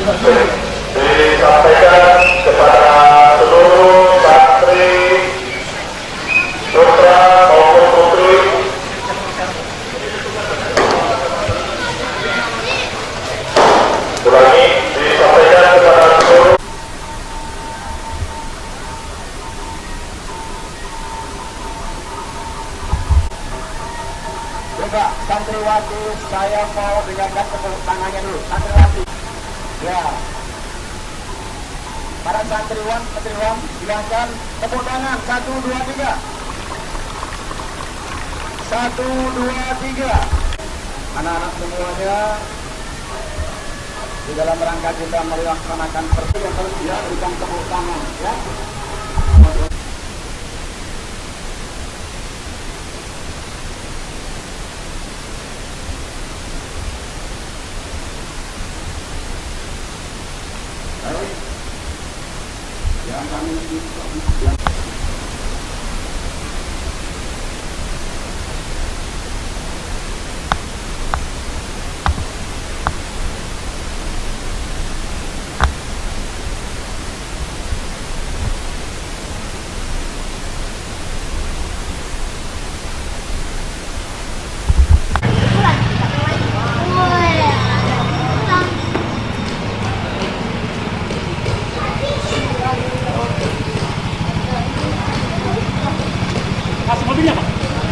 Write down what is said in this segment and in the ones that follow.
disampaikan kepada seluruh santri putra maupun putri ulangi disampaikan kepada seluruh juga santriwati. Saya mau dengarkan tepuk tangannya dulu santriwati ya. Para santriwan silahkan tepuk tangan. 1, 2, 3. 1, 2, 3. Anak-anak semuanya, di dalam rangka kita melaksanakan seperti yang harus dia berikan tepuk tangan ya. Yang kami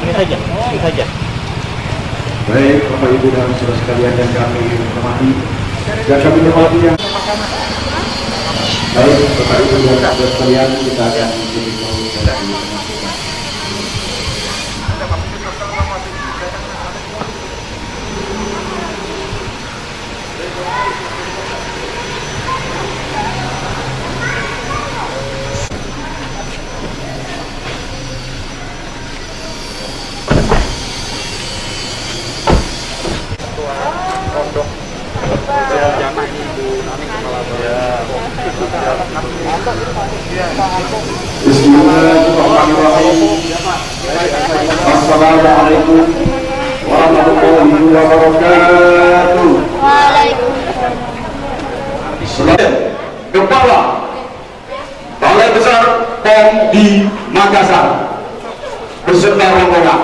Ini saja. Baik, Bapak Ibu dan saudara sekalian yang kami hormati, yang kami hormati yang baik, Bapak Ibu dan saudara sekalian, kita akan mengikuti dari masing-masing. Bismillahirrahmanirrahim. Assalamualaikum warahmatullahi wabarakatuh. Waalaikumsalam. Kepala Balai Besar POM di Makassar beserta rombongan.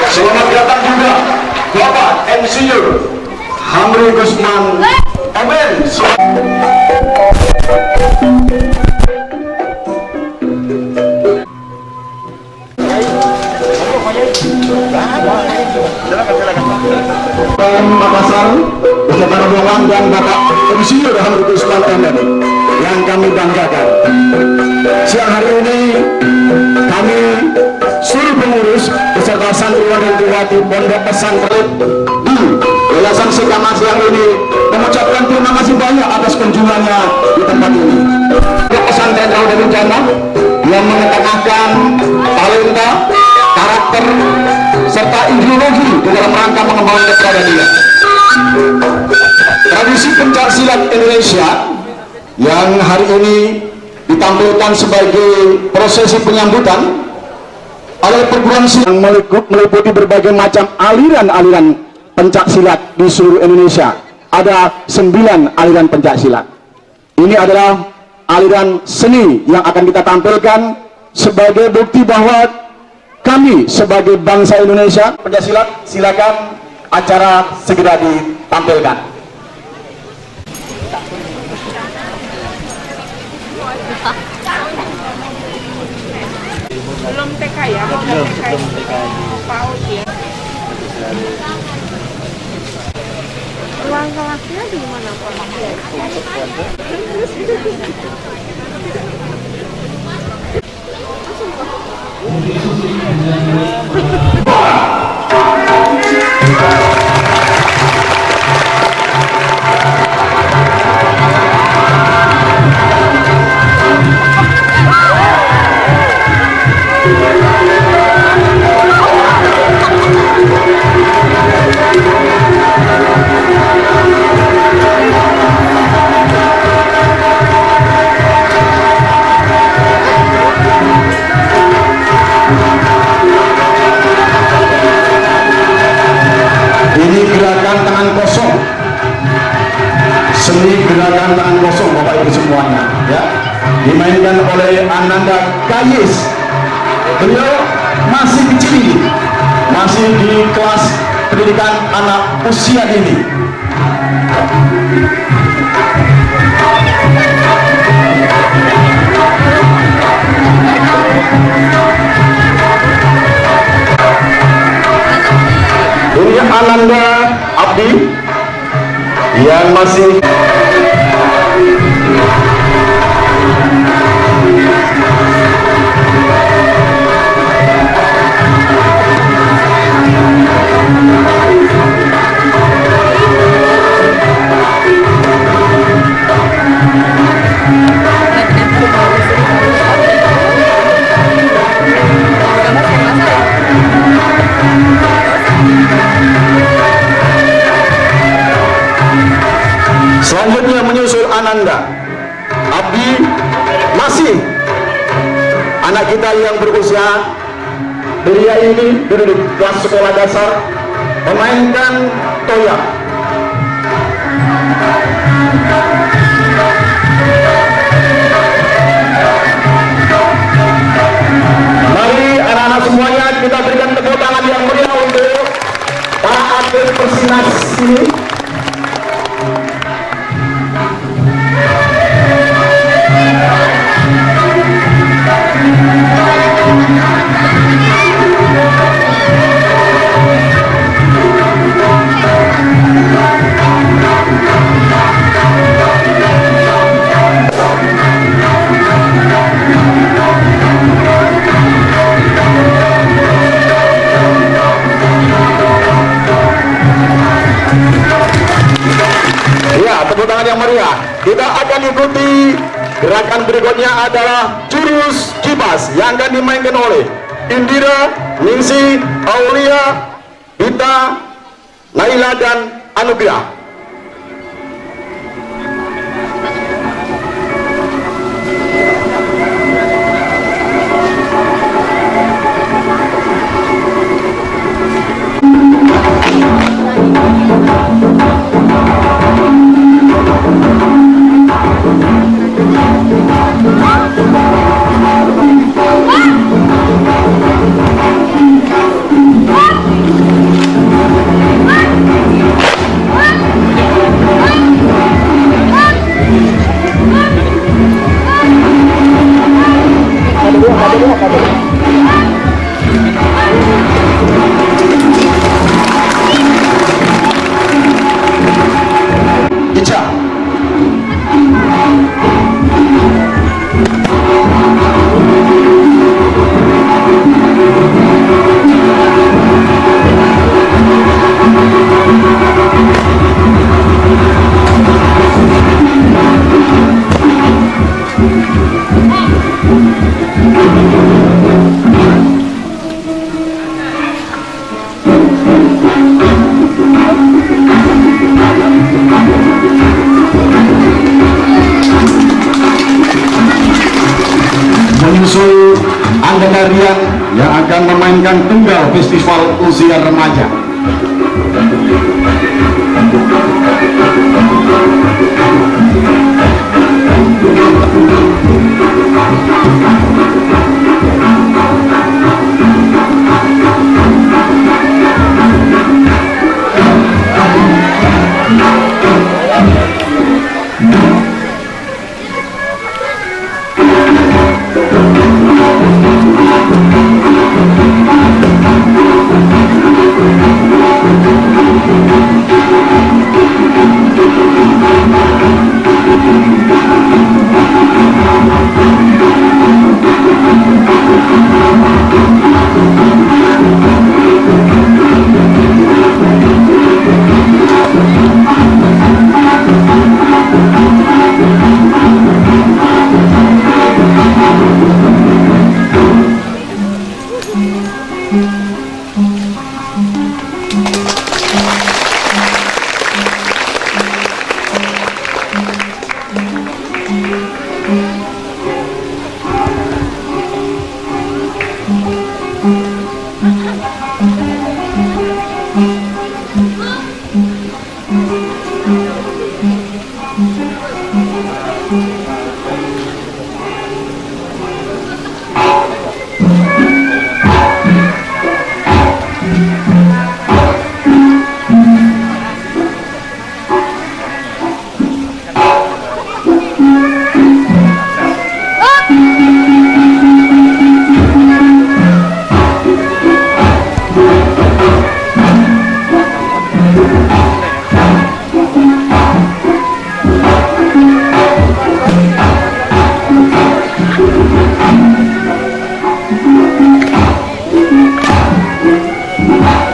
Selamat datang juga Bapak Insinyur Hamri Gusman Amin. Makassar beserta rombongan dan Bapak Insinyur Hamri Gusman Amin yang kami banggakan. Siang hari ini kami seluruh pengurus beserta santriwan dan santriwati Pondok Pesantren di Yayasan Sekamas yang ini mengucapkan terima kasih banyak atas kunjungannya di tempat ini. Pondok Pesantren Rawa Bencana yang mengetengahkan talenta, karakter, serta ideologi di dalam rangka mengembangkan kepribadian. Tradisi pencak silat Indonesia yang hari ini ditampilkan sebagai prosesi penyambutan oleh perguruan silat yang meliputi berbagai macam aliran-aliran pencak silat di seluruh Indonesia. Ada 9 aliran pencak silat. Ini adalah aliran seni yang akan kita tampilkan sebagai bukti bahwa kami sebagai bangsa Indonesia pencak silat. Silakan acara segera ditampilkan. Belum TK ya? Belum TK. PAUD ya? Ruang kelasnya di mana Pak? Gayis. Beliau masih kecil, masih di kelas pendidikan anak usia dini. Ini Ananda Abdi yang masih selanjutnya menyusul Ananda Abdi, masih anak kita yang berusia belia ini dari kelas sekolah dasar, memainkan toya. Mari anak-anak semuanya kita berikan tepuk tangan yang meriah untuk para atlet Persinas ini. Ya, tepuk tangan yang meriah. Kita akan ikuti gerakan berikutnya adalah jurus kipas yang akan dimainkan oleh Indira, Ningsi, Aulia, Dita, Naila, dan Anugrah. Ica. Menyusul anggota Rian yang akan memainkan tunggal festival usia remaja.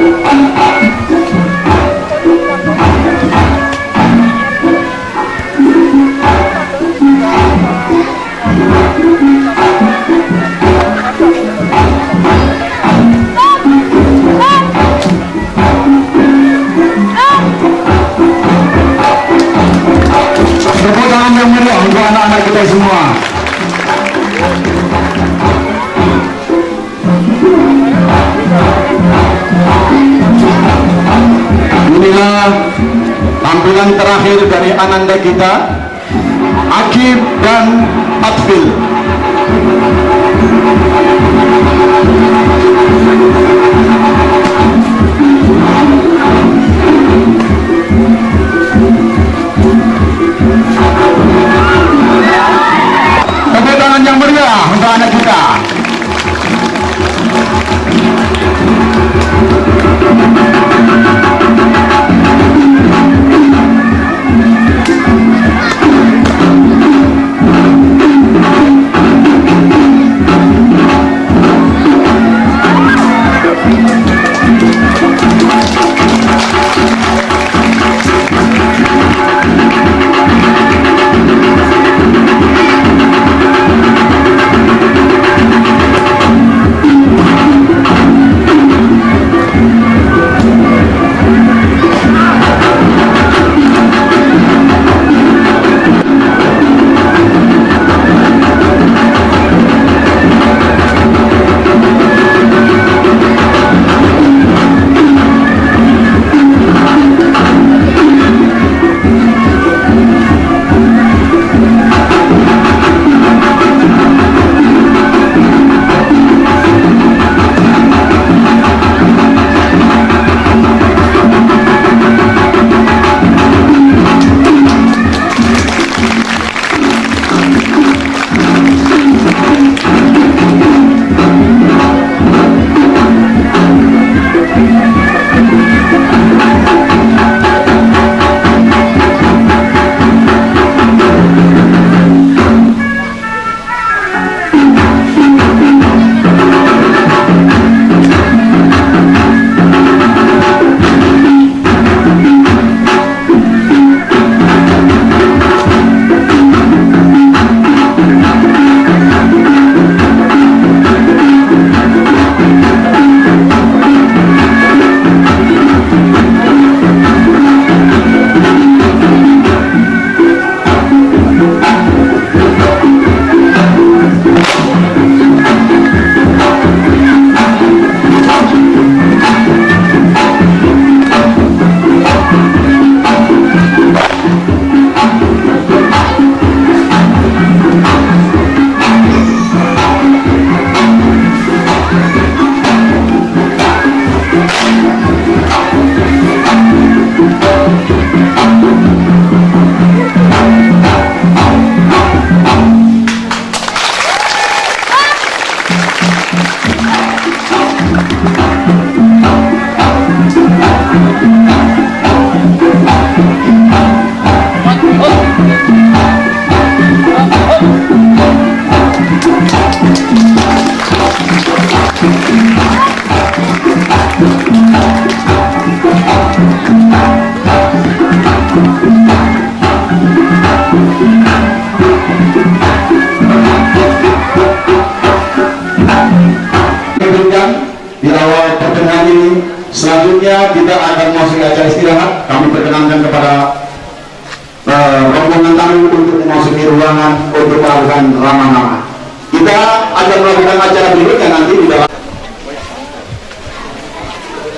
Tepuk tangan yang meriah untuk anak-anak kita semua. Inilah tampilan terakhir dari ananda kita, Akib dan Atfil. Tepuk tangan yang meriah untuk anak kita. Selanjutnya kita akan masuk ke acara istirahat. Kami perkenankan kepada rombongan tamu untuk memasuki ruangan untuk melakukan ramah-ramah. Kita akan melakukan acara berikutnya nanti di dalam.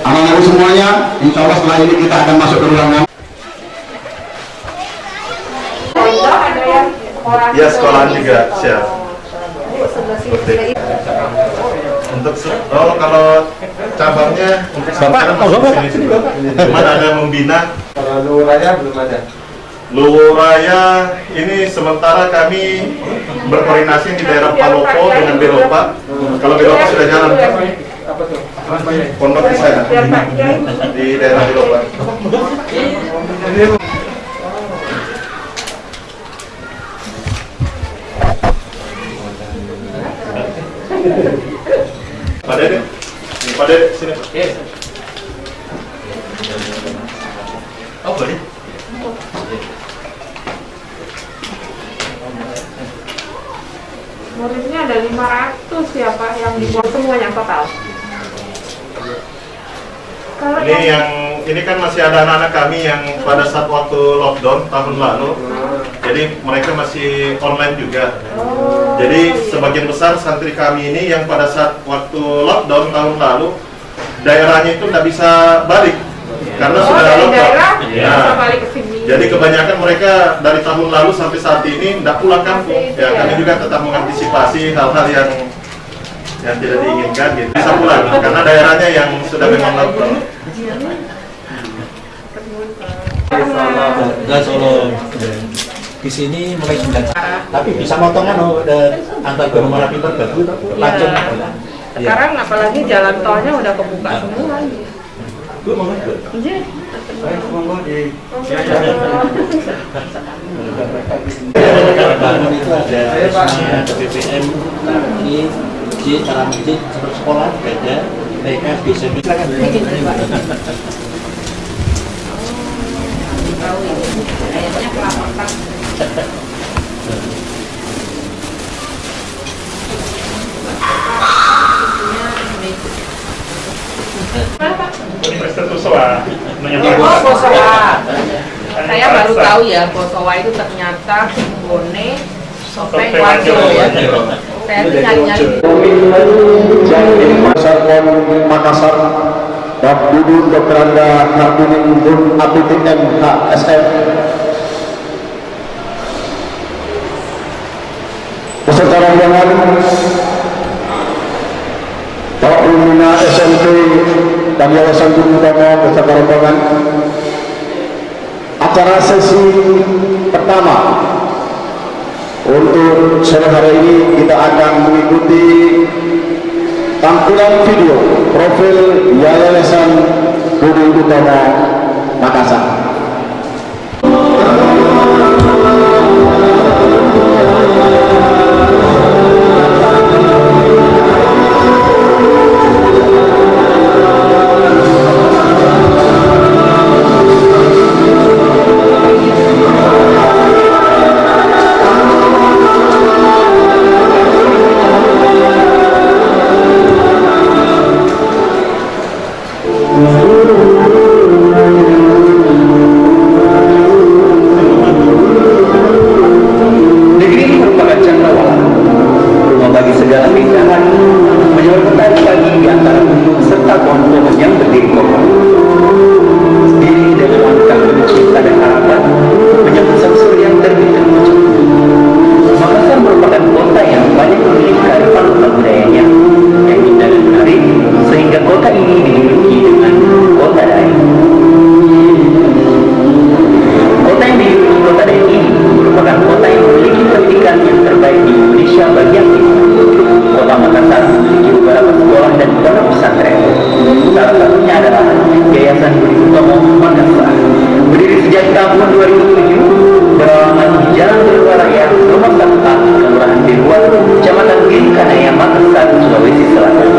Anak-anak semuanya, insya Allah setelah ini kita akan masuk ke ruangan. Ya, sekolahan juga siap. Untuk kalau cabangnya untuk sini cuma ada membina. Kalau Luhur Raya belum ada. Luhur Raya ini sementara kami berkoordinasi di daerah Palopo dengan Beropa. Kalau Beropa sudah jalan. Apa tuh? Pondok di sana di daerah Beropa. Pak Dede, sini. siapa yang dibuang semuanya total? Kalau Ini kan masih ada anak-anak kami yang pada saat waktu lockdown tahun lalu, jadi mereka masih online juga. Jadi sebagian besar santri kami ini yang pada saat waktu lockdown tahun lalu daerahnya itu tidak bisa balik karena sudah dari lockdown. daerah Ya. bisa balik ke sini. Jadi kebanyakan mereka dari tahun lalu sampai saat ini tidak pulang kampung. Ya, kami juga tetap mengantisipasi hal-hal yang tidak diinginkan gitu. Bisa pulang karena daerahnya yang sudah memang lockdown. Enggak Solo. Di sini mulai 9. Tapi bisa motongan antar Gunung Merapi Batu langsung. Sekarang apalagi jalan tolnya udah kebuka semua. Bu mau ikut? Iya. Bangun itu ada isinya, ada BBM, lagi, masjid, cara masjid, sekolah, ada TK, bisa silakan. Tahu ini kayaknya kelapa. Universitas Tusoa Oh, Bosowa. Saya baru tahu ya, Bosowa itu ternyata Bone Sopeng Wajo ya. Saya tuh nyari-nyari. Sarpon Makassar, Bapak Dudun Dr. Anda Kartini Bun APTM HSM. Peserta rombongan Bapak Pembina SMP dan Yayasan Gunung Tomo beserta rombongan. Acara sesi pertama untuk sore hari ini kita akan mengikuti tampilan video profil Yayasan Gunung Tomo Makassar. Negeri ini merupakan cakrawala, rumah bagi segala keindahan, menyertai pagi di antara gunung serta pohon-pohon yang berdiri kokoh. Sendiri dengan langkah penuh cinta dan harapan, menyambut sang surya yang terbit dan muncul. Makassar merupakan kota yang banyak memiliki kearifan lokal budayanya, yang indah dan menarik, sehingga kota ini dijuluki dengan kota Daeng. Kota yang dijuluki kota Daeng ini merupakan kota yang memiliki pendidikan yang terbaik di Indonesia bagian timur. Kota Makassar memiliki beberapa sekolah dan pondok pesantren. Salah satunya adalah Yayasan Gunung Tomo Makassar. Berdiri sejak tahun 2007, beralamat di Jalan Beruah Raya, Nomor 1A, Kelurahan Biruan, Kecamatan Girikanaya, Makassar, Sulawesi Selatan.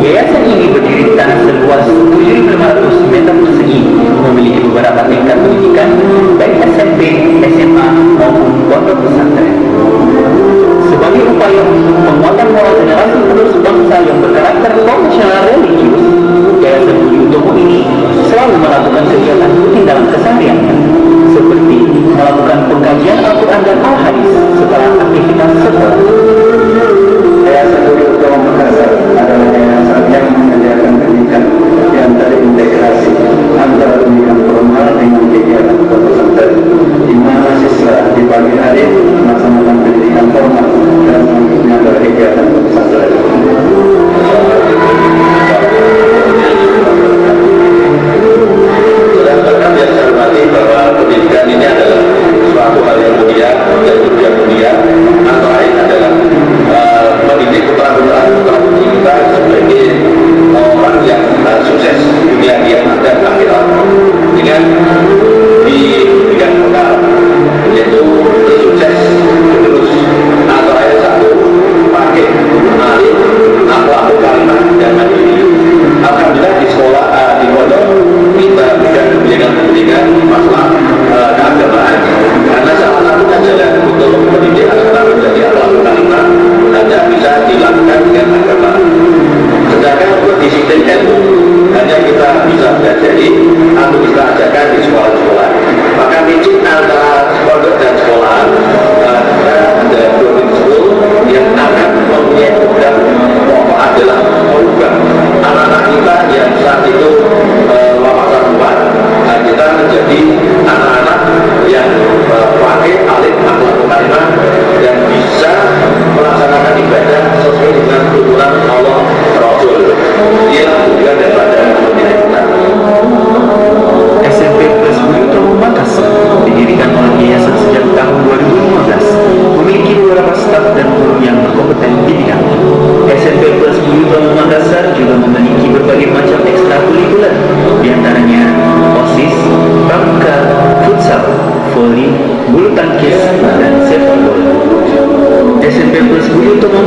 Yayasan ini berdiri di tanah seluas 7.500 meter persegi, memiliki beberapa tingkat pendidikan, baik SMP, SMA, maupun pondok pesantren. Sebagai upaya untuk penguatan moral generasi penerus bangsa yang berkarakter konvensional religius, Yayasan Gunung Tomo ini selalu melakukan kegiatan rutin dalam kesehariannya, seperti melakukan pengkajian Al-Quran dan Al-Hadis setelah aktivitas sekolah. Yayasan Gunung Tomo Makassar adalah yayasan yang menyediakan pendidikan yang terintegrasi antara pendidikan formal dengan kegiatan pesantren, di mana siswa di pagi hari melaksanakan pendidikan formal dan selanjutnya berkegiatan pesantren. Sedangkan yang saya hormati bahwa pendidikan ini adalah suatu hal yang mulia dan juga mulia, antara lain adalah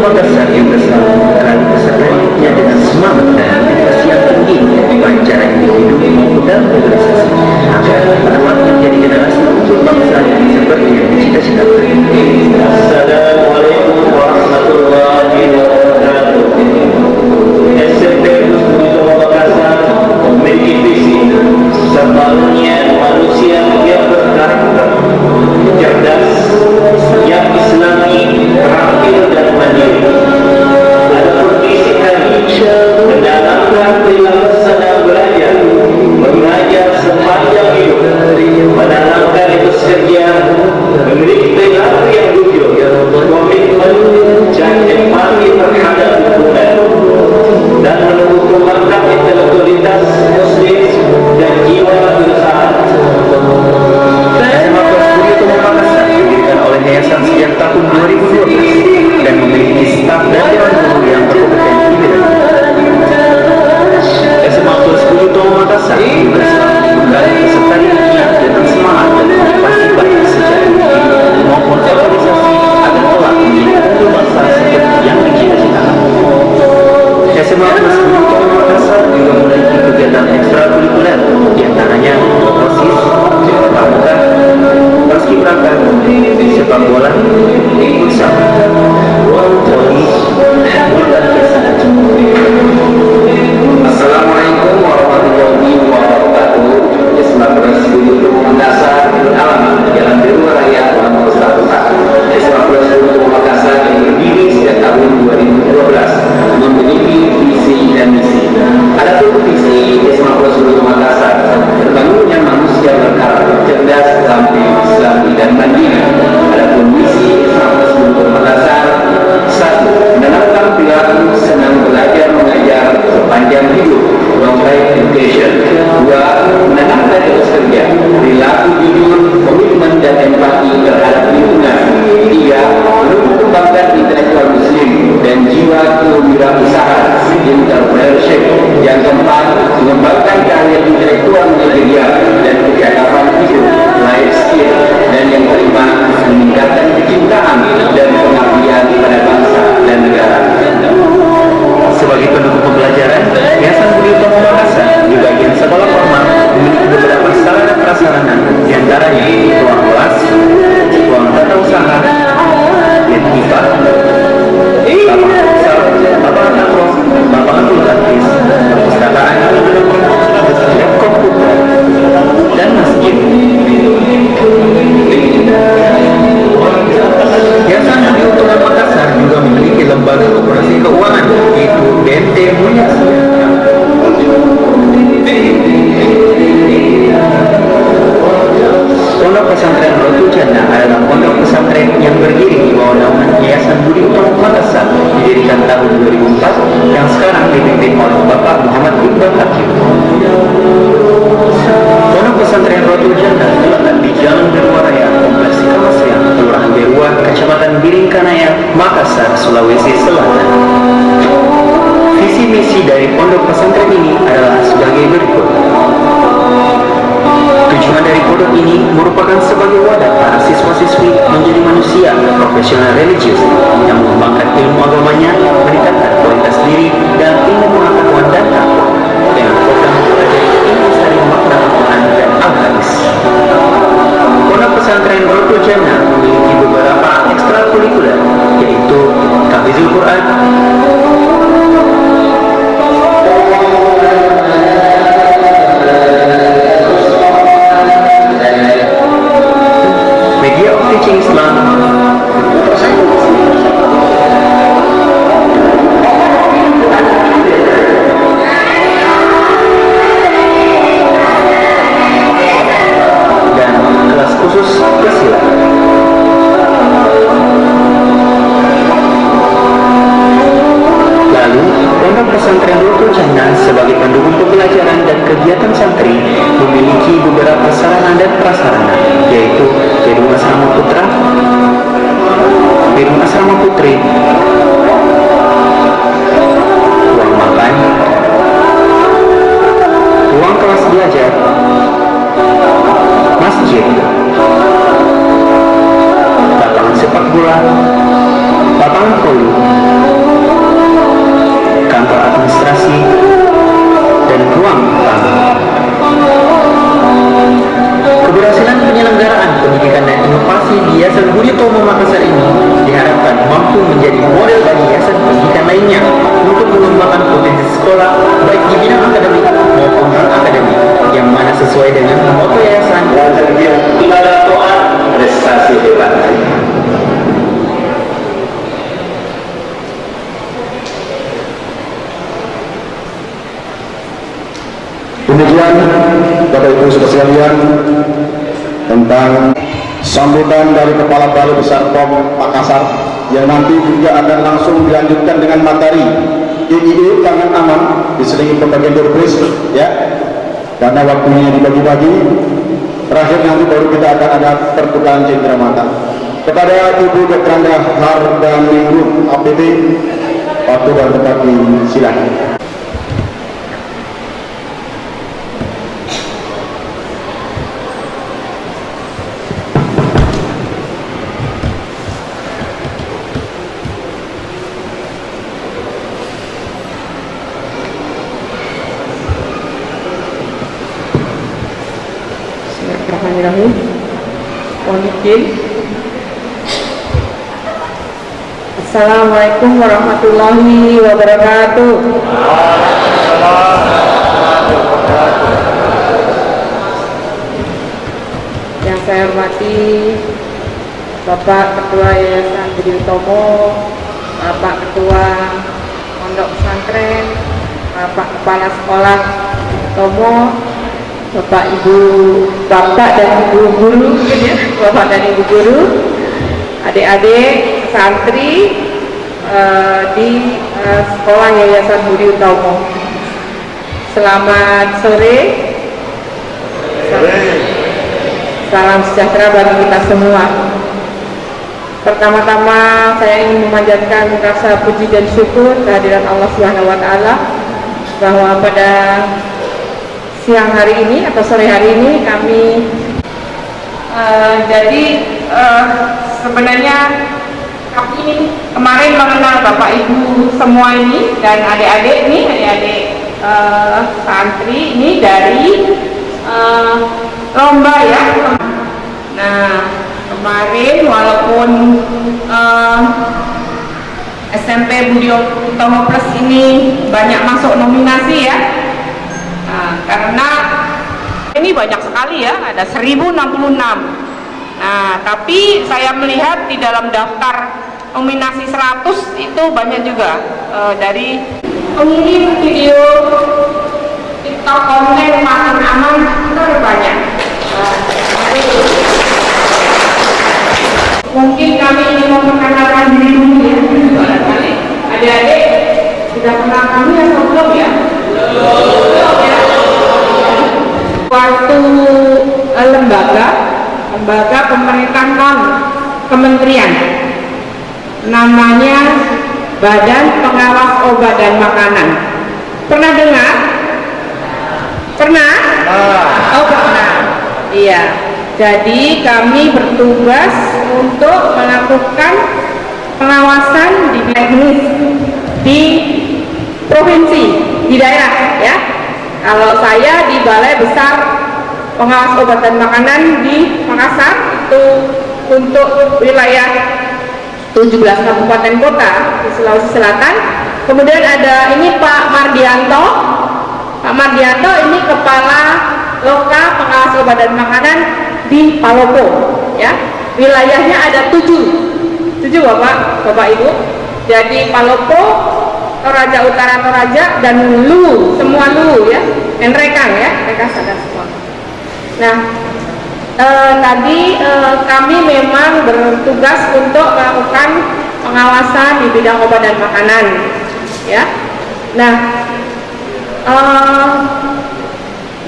Makassar yang telah beserta hidupnya dengan semangat dan motivasi yang tinggi, baik cara individu maupun dalam organisasi, agar dapat menjadi generasi untuk bangsa yang seperti yang dicita-citakan. Assalamualaikum warahmatullahi wabarakatuh. SMP Pusat Makassar memiliki visi sebaliknya manusia yang berkarakter, cerdas, yang islami, terampil dan mandiri. Adapun visi kami menanamkan perilaku sadar belajar, mengajar sepanjang hidup, menanamkan etos kerja, memiliki perilaku yang jujur, komitmen dan empati terhadap lingkungan, dan menumbuhkan intelektualitas muslim dan jiwa berusaha. SMA Kelas Budi Utomo Makassar didirikan oleh Yayasan sejak tahun 2012 dan memiliki staf dan dewan guru yang berkompeten di bidangnya. SMA Kelas Budi Utomo Makassar juga selalu menggali peserta didiknya dengan semangat dan motivasi baik secara individu maupun organisasi agar kelak menjadi unggul bangsa seperti yang dicita-citakan. SMA Kelas Budi Utomo Makassar juga memiliki kegiatan ekstrakurikuler, diantaranya OSIS, pramuka, paskibraka, sepak bola, futsal, voli, bulu tangkis. Assalamualaikum warahmatullahi wabarakatuh. SMA Kelas Budi Utomo Makassar beralamat di Jalan Dewa Raya nomor 1. SMA Kelas Budi Utomo Makassar yang berdiri sejak tahun 2012 memiliki visi dan misi. Adapun visi SMA Kelas Budi Utomo Makassar terbangunnya manusia berkarakter cerdas, terampil, islami dan mandiri. Adapun misi SMA Kelas Budi Utomo Makassar: 1. Menanamkan perilaku senang belajar mengajar sepanjang hidup, long life education. 2. Menanamkan etos kerja, perilaku jujur, komitmen dan empati terhadap lingkungan. 3. Menumbuhkan intelektual muslim dan jiwa kewirausahaan, entrepreneurship. Yang keempat, mengembangkan keahlian intelektual manajerial dan kecakapan hidup, life skill. Dan yang kelima, meningkatkan kecintaan dan pengabdian pada bangsa dan negara. Sebagai pendukung pembelajaran, Yayasan Budi Utomo Makassar di bagian sekolah formal memiliki beberapa sarana prasarana, diantaranya ruang kelas, ruang tata usaha, IPA, lapangan futsal, lapangan lacrosse, lapangan bulu tangkis, perpustakaan, lab komputer, dan masjid. Yayasan Budi Utomo Makassar juga memiliki lembaga koperasi keuangan, yaitu BNT Mulyasya. Pondok Pesantren Rotul Jannah adalah pondok pesantren yang berdiri di bawah naungan Yayasan Budi Utomo Makassar, didirikan tahun 2004, yang sekarang dipimpin oleh Bapak Muhammad Iqbal Hakim. Pondok Pesantren Rotul Jannah terletak di Jalan Berua Raya, Kompleks Kamasean, Kelurahan Berua, Kecamatan Biringkanaya, Makassar, Sulawesi Selatan. Visi misi dari pondok pesantren ini adalah sebagai berikut. Tujuan dari pondok ini merupakan sebagai wadah para siswa-siswi menjadi manusia profesional religius yang mengembangkan ilmu agamanya, meningkatkan kualitas diri dan ilmu pengetahuan dan takwa, dengan program mempelajari ilmu sari makna Al-Quran dan Al-Hadis. Pondok pesantren Rotul Jannah memiliki beberapa ekstrakurikuler, yaitu tahfizul Quran, media of teaching Islam, dan kelas khusus kesilapan. Lalu, pondok pesantren Rotul Jannah sebagai pendukung pembelajaran dan kegiatan santri memiliki beberapa sarana dan prasarana, yaitu gedung asrama putra, gedung asrama putri, ruang makan, ruang kelas belajar, masjid, lapangan sepak bola, lapangan voli, Bapak Ibu Saudara sekalian, tentang sambutan dari Kepala Balai Besar POM Makassar yang nanti juga akan langsung dilanjutkan dengan materi IIE Pangan Aman diselingi pembagian doorprize ya, karena waktunya dibagi-bagi. Terakhir nanti baru kita akan ada pertukaran cendera mata. Kepada Ibu Dr. Hardamingrum APT, waktu dan tempat silakan. Bismillahirrahmanirrahim. Mohon izin. Assalamualaikum warahmatullahi wabarakatuh. Yang saya hormati Bapak Ketua Yayasan Budi Utomo, Bapak Ketua Pondok Pesantren, Bapak Kepala Sekolah Utomo, Bapak Ibu, Bapak dan Ibu Guru, ya, Bapak dan Ibu Guru, adik-adik santri di Sekolah Yayasan Budi Utomo. Selamat sore. Salam sejahtera bagi kita semua. Pertama-tama saya ingin memanjatkan rasa puji dan syukur kehadiran Allah Subhanahu wa taala bahwa pada siang hari ini atau sore hari ini kami sebenarnya kami ini kemarin mengenal Bapak Ibu semua ini dan adik-adik nih, adik-adik santri ini dari lomba ya. Nah kemarin walaupun SMP Budi Utomo Plus ini banyak masuk nominasi ya. Nah, karena ini banyak sekali ya, ada 1066. Nah, tapi saya melihat di dalam daftar nominasi 100 itu banyak juga dari pengirim video TikTok konten makan aman itu banyak. Mungkin kami ingin memperkenalkan diri dulu ya, barangkali adik-adik sudah kenal kami atau belum ya? Belum ya. Suatu lembaga pemerintah non kementerian namanya Badan Pengawas Obat dan Makanan. Pernah dengar? Pernah? Oh pernah. Iya. Jadi kami bertugas untuk melakukan pengawasan di teknis di provinsi, di daerah ya. Kalau saya di Balai Besar Pengawas Obat dan Makanan di Makassar itu untuk wilayah 17 kabupaten kota di Sulawesi Selatan. Kemudian ada ini Pak Mardianto. Pak Mardianto ini Kepala Loka Pengawas Obat dan Makanan di Palopo ya. Wilayahnya ada 7 Bapak Ibu. Jadi Palopo, Toraja Utara, Toraja, dan Luwu, semua Luwu ya, dan Rekang ya, mereka sadar semua. Nah, tadi kami memang bertugas untuk melakukan pengawasan di bidang obat dan makanan, ya. Nah,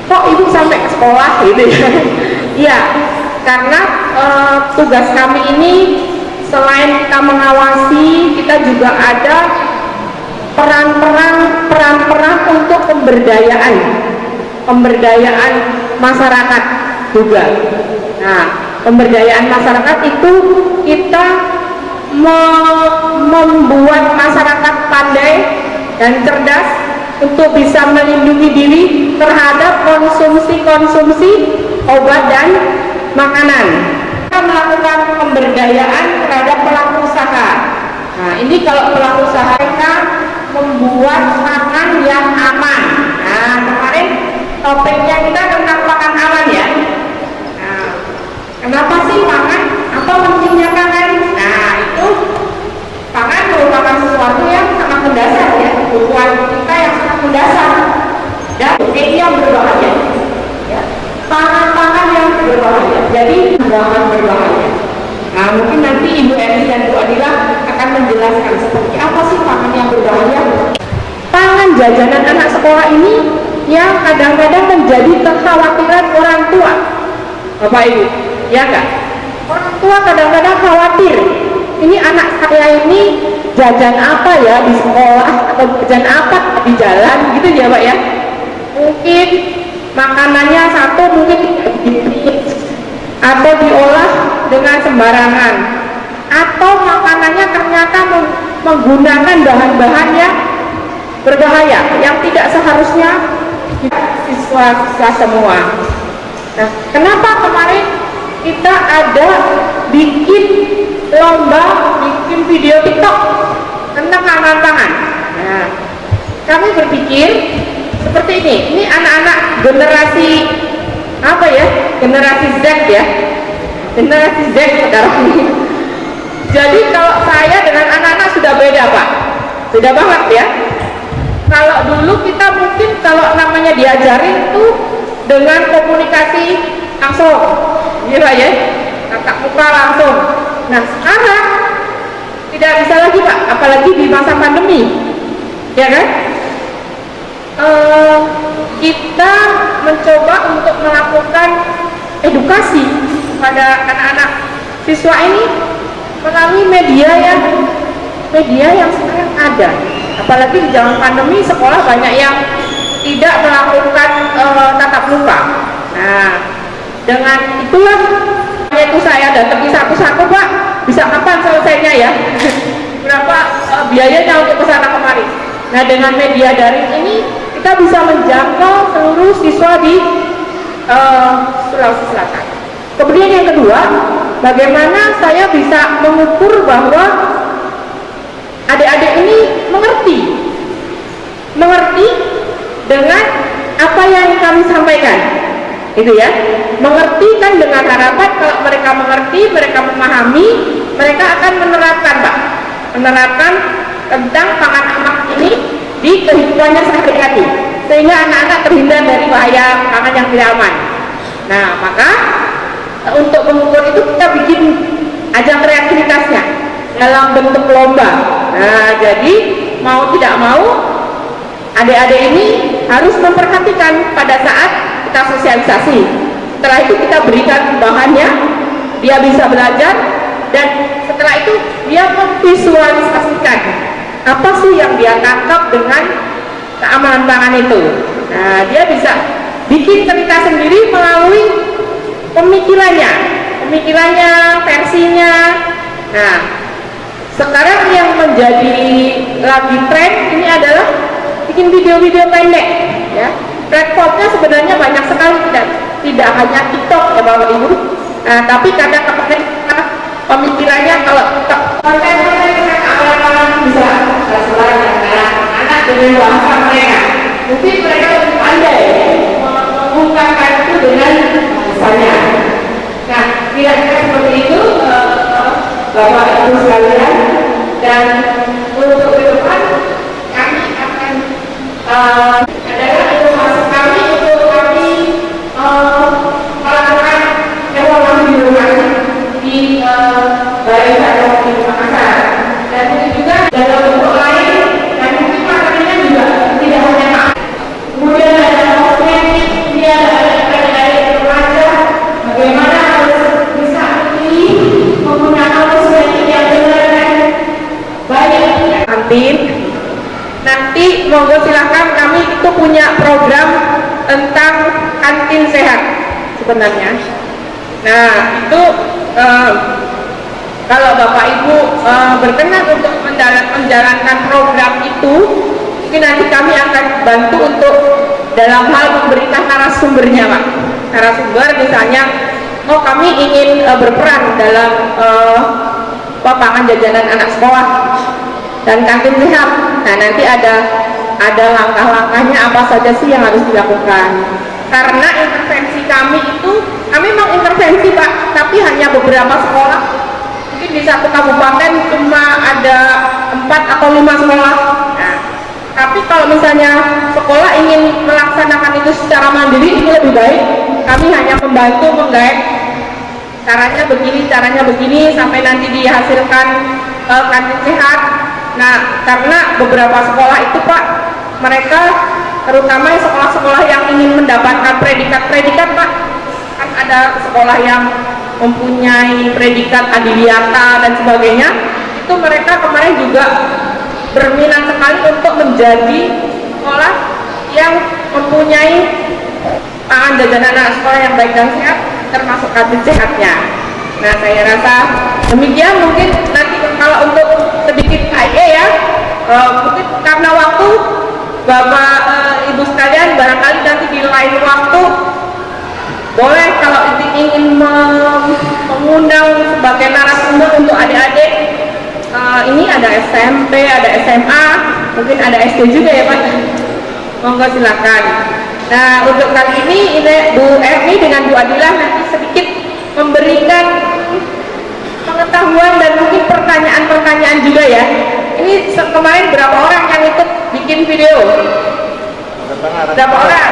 kok ibu sampai ke sekolah gitu ya? Iya, karena tugas kami ini selain kita mengawasi, kita juga ada peran-peran untuk pemberdayaan masyarakat juga. Nah, pemberdayaan masyarakat itu kita membuat masyarakat pandai dan cerdas untuk bisa melindungi diri terhadap konsumsi obat dan makanan. Kita melakukan pemberdayaan terhadap pelaku usaha. Nah, ini kalau pelaku usaha mereka membuat makan yang aman. Nah, kemarin topiknya kita tentang makan aman ya. Nah, kenapa sih makan? Apa pentingnya makan? Nah, itu pangan merupakan sesuatu yang sangat mendasar ya, kebutuhan kita yang sangat mendasar dan yang berbahaya. jajanan anak sekolah ini yang kadang-kadang menjadi kekhawatiran orang tua, Bapak Ibu, ya enggak? Orang tua kadang-kadang khawatir, ini anak saya ini jajan apa ya di sekolah, atau jajan apa di jalan, gitu ya Pak ya. Mungkin makanannya satu mungkin atau diolah dengan sembarangan, atau makanannya ternyata menggunakan bahan-bahan yang berbahaya, yang tidak seharusnya siswa-siswa semua. Nah, kenapa kemarin kita ada bikin lomba, bikin video TikTok tentang tangan tangan? Nah, kami berpikir seperti ini anak-anak generasi apa ya, generasi Z ya, generasi Z sekarang ini. Jadi kalau saya dengan anak-anak sudah beda Pak, beda banget ya. Kalau dulu kita mungkin kalau namanya diajarin tuh dengan komunikasi langsung, gitu ya, tatap muka langsung. Nah sekarang tidak bisa lagi Pak, apalagi di masa pandemi, ya kan? Kita mencoba untuk melakukan edukasi pada anak-anak siswa ini melalui media yang sekarang ada. Apalagi di zaman pandemi, sekolah banyak yang tidak melakukan tatap muka. Nah, dengan itulah itu saya datangi satu-satu Pak, bisa kapan selesainya ya? Berapa biayanya untuk kesana kemari? Nah, dengan media daring ini kita bisa menjangkau seluruh siswa di Sulawesi Selatan. Kemudian yang kedua, bagaimana saya bisa mengukur bahwa adik-adik ini mengerti dengan apa yang kami sampaikan, itu ya, mengerti kan dengan harapan kalau mereka mengerti, mereka memahami, mereka akan menerapkan Pak, menerapkan tentang pangan aman ini di kehidupannya sehari-hari, sehingga anak-anak terhindar dari bahaya pangan yang tidak aman. Nah, maka untuk mengukur itu kita bikin ajang kreativitasnya dalam bentuk lomba. Nah, jadi mau tidak mau adik-adik ini harus memperhatikan pada saat kita sosialisasi. Setelah itu kita berikan bahannya, dia bisa belajar, dan setelah itu dia memvisualisasikan apa sih yang dia tangkap dengan keamanan pangan itu. Nah, dia bisa bikin cerita sendiri melalui pemikirannya, versinya. Nah, sekarang yang menjadi lagi tren ini adalah bikin video-video pendek, ya. Platformnya sebenarnya banyak sekali, tidak hanya TikTok ya Bapak Ibu. Nah, tapi kadang-kadang pemikirannya kalau konten-konten awal-awal bisa anak dengan bahasa mereka, mungkin mereka lebih pandai mengungkapkan itu dengan bahasanya. Nah, kira-kira seperti itu Bapak Ibu sekalian, dan untuk ke depan kami akan adalah informasi kami untuk kami melakukan evaluasi di rumah di Balai Data di Makassar, dan itu juga dalam bentuk lain, dan mungkin materinya juga tidak hanya kemudian ada kosmetik, dia ada remaja, bagaimana harus bisa pilih menggunakan kosmetik yang benar dan baik. Nanti monggo silahkan, kami itu punya program tentang kantin sehat sebenarnya. Nah, itu kalau Bapak Ibu berkenan untuk menjalankan program itu, mungkin nanti kami akan bantu untuk dalam hal memberikan narasumbernya Pak. Narasumber misalnya, oh kami ingin berperan dalam pangan jajanan anak sekolah dan kantin sehat. Nah, nanti ada langkah-langkahnya apa saja sih yang harus dilakukan. Karena intervensi kami itu, kami memang intervensi Pak, tapi hanya beberapa sekolah. Mungkin di satu kabupaten cuma ada 4 atau 5 sekolah. Nah, tapi kalau misalnya sekolah ingin melaksanakan itu secara mandiri, itu lebih baik. Kami hanya membantu menggait, caranya begini, sampai nanti dihasilkan kantin sehat. Nah, karena beberapa sekolah itu Pak mereka, terutama sekolah-sekolah yang ingin mendapatkan predikat-predikat, Pak. Kan ada sekolah yang mempunyai predikat adiwiyata dan sebagainya, itu mereka kemarin juga berminat sekali untuk menjadi sekolah yang mempunyai pangan jajanan anak sekolah yang baik dan sehat, termasuk kabin sehatnya. Nah, saya rasa demikian. Mungkin nanti kalau untuk sedikit KIE ya, mungkin karena waktu Bapak Ibu sekalian, barangkali nanti di lain waktu boleh kalau ingin mengundang sebagai narasumber untuk adik-adik. Ini ada SMP, ada SMA, mungkin ada SD juga ya Pak. Monggo silakan. Nah, untuk kali ini Bu Erni dengan Bu Adilah nanti sedikit memberikan pengetahuan dan mungkin pertanyaan-pertanyaan juga ya. Ini kemarin berapa orang yang ikut bikin video? Berapa orang?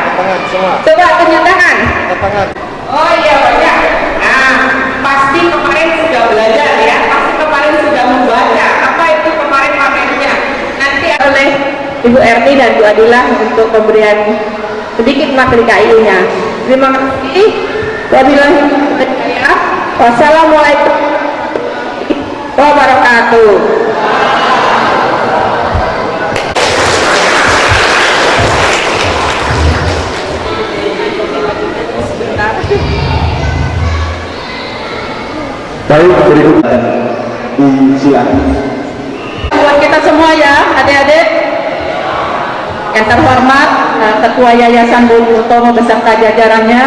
Coba tunjuk tangan. Oh iya banyak. Nah, pasti kemarin sudah belajar ya. Pasti kemarin sudah membaca. Apa itu kemarin materinya? Nanti oleh Ibu Erni dan Bu Adilah untuk pemberian sedikit materi KIU-nya. Terima kasih. Wabillahi taufiq. Wassalamualaikum wabarakatuh. Baik, berikutnya disilakan. Buat kita semua ya, adik-adik. Yang terhormat Ketua Yayasan Budi Utomo beserta jajarannya,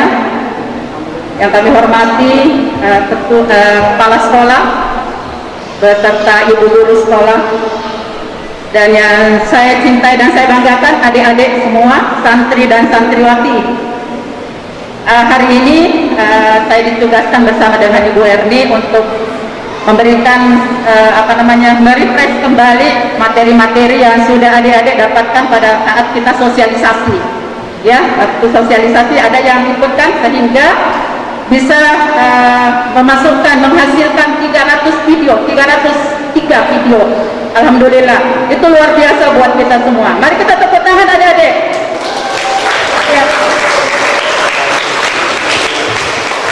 yang kami hormati Kepala Sekolah beserta Ibu Guru Sekolah, dan yang saya cintai dan saya banggakan adik-adik semua, santri dan santriwati. Hari ini saya ditugaskan bersama dengan Ibu Erni untuk memberikan merefresh kembali materi-materi yang sudah adik-adik dapatkan pada saat kita sosialisasi. Ya, waktu sosialisasi ada yang ikutkan sehingga bisa menghasilkan 303 video. Alhamdulillah, itu luar biasa buat kita semua. Mari kita tepuk tangan adik-adik. Ya.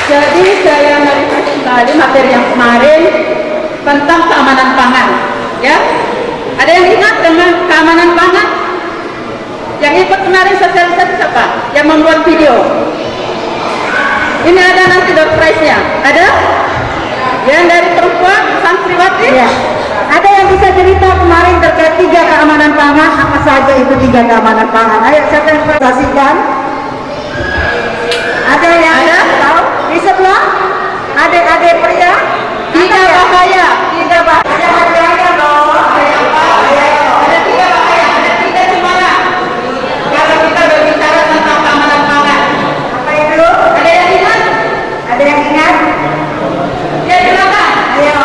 Jadi saya merefresh tadi materi yang kemarin tentang keamanan pangan, ya. Ada yang ingat dengan keamanan pangan? Yang ikut kemarin sosialisasi siapa? Yang membuat video. Ini ada nanti door prize-nya. Ada? Yang dari perempuan santriwati? Ya. Ada yang bisa cerita kemarin terkait 3 keamanan pangan? Apa saja itu 3 keamanan pangan? Ayo siapa yang presentasikan? Ada yang tahu? Di sebelah adik-adik pria 3 bahaya. Ada bahaya dong. Ada 3 bahaya, ada 3 cemaran. Kalau kita berbicara tentang keamanan pangan, apa itu? Ada yang ingat? Ada yang ingat? Ya silakan. Ayo.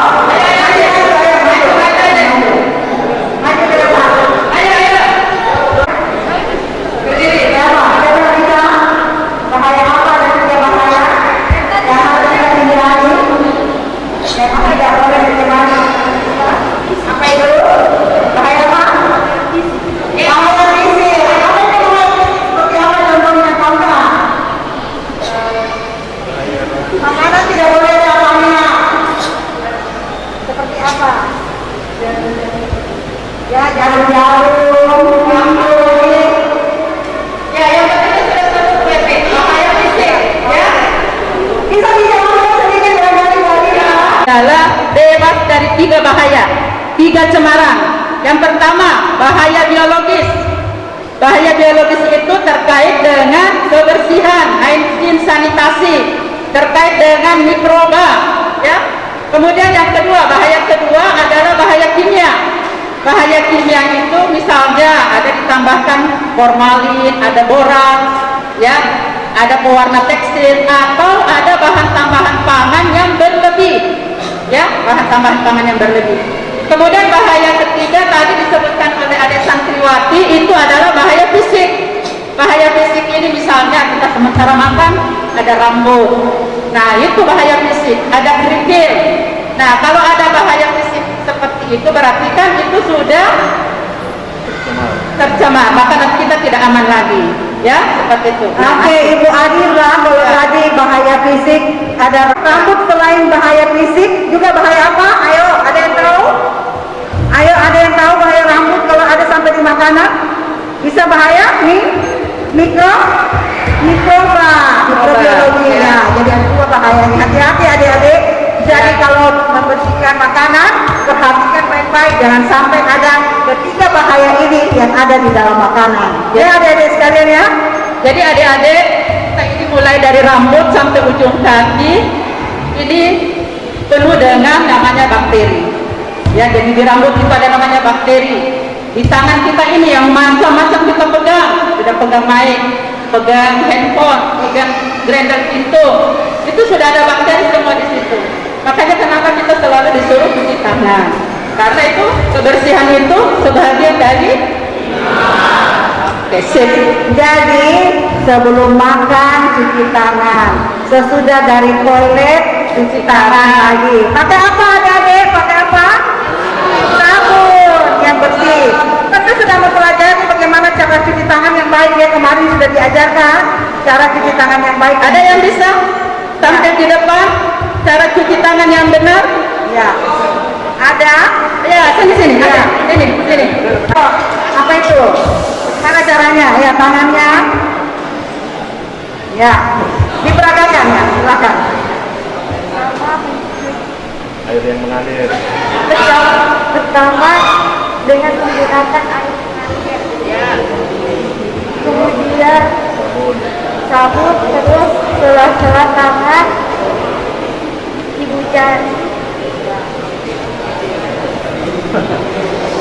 Maju ke depan. Ayo. Berdiri. Ada yang bisa? Bahaya apa? Apa itu? Bahaya apa? Bahaya fisik. Apa itu bahaya fisik? Seperti apa contohnya? Tahu nggak? Makanan tidak boleh diambil. Seperti apa? Ya, jarum-jarum, rambut. Ya, yang penting sudah satu PP. Bahaya fisik. Ya. Bisa dijawab sedikit dari adalah bebas dari 3 bahaya, 3 cemaran. Yang pertama, bahaya biologis. Bahaya biologis itu terkait dengan kebersihan, hygiene sanitasi, terkait dengan mikroba, ya. Kemudian yang kedua, bahaya kedua adalah bahaya kimia. Bahaya kimia itu misalnya ada ditambahkan formalin, ada borax, ya, ada pewarna tekstil, atau ada bahan tambahan pangan yang berlebih, ya, bahan tambahan pangan yang berlebih. Kemudian bahaya ketiga tadi disebutkan oleh adik santriwati, itu adalah bahaya fisik. Bahaya fisik ini misalnya kita sementara makan ada rambut, nah itu bahaya fisik. Ada kerikil. Nah kalau ada bahaya fisik seperti itu berarti kan itu sudah tercemar, makanan kita tidak aman lagi. Ya, seperti itu. Oke, Ibu Adira, kalau tadi bahaya fisik, ada rambut selain bahaya fisik, juga bahaya apa? Ayo, ada yang tahu? Ayo, ada yang tahu bahaya rambut kalau ada sampai di makanan? Bisa bahaya? Mikroba, mikrobiologinya. Jadi ada dua bahayanya. Hati-hati adik-adik. Jadi kalau membersihkan makanan, perhatikan baik-baik, jangan sampai ada ketiga bahaya ini yang ada di dalam makanan. Ya adik-adik sekalian ya. Jadi adik-adik, kita ini mulai dari rambut sampai ujung kaki, ini penuh dengan namanya bakteri. Ya, jadi di rambut itu ada namanya bakteri. Di tangan kita ini yang macam-macam kita pegang, tidak pegang mic, pegang handphone, pegang grinder pintu, itu sudah ada bakteri semua di situ. Makanya kenapa kita selalu disuruh cuci tangan? Karena itu kebersihan itu sebagian dari sip. Jadi sebelum makan cuci tangan, sesudah dari toilet cuci tangan lagi. Pakai apa adik-adik? Pakai apa? Sabun yang bersih. Kita sudah mempelajari bagaimana cara cuci tangan yang baik ya, kemarin sudah diajarkan cara cuci tangan yang baik. Ada yang bisa tampil di depan cara cuci tangan yang benar? Ya. Ada? Ya, sini. Ya. Sini. Oh, apa itu? Mana caranya? Ya, tangannya. Ya. Diperagakan ya, silakan. Air yang mengalir. Pertama dengan menggunakan air mengalir. Ya. Kemudian sabun, terus sela-sela tangan dihujan.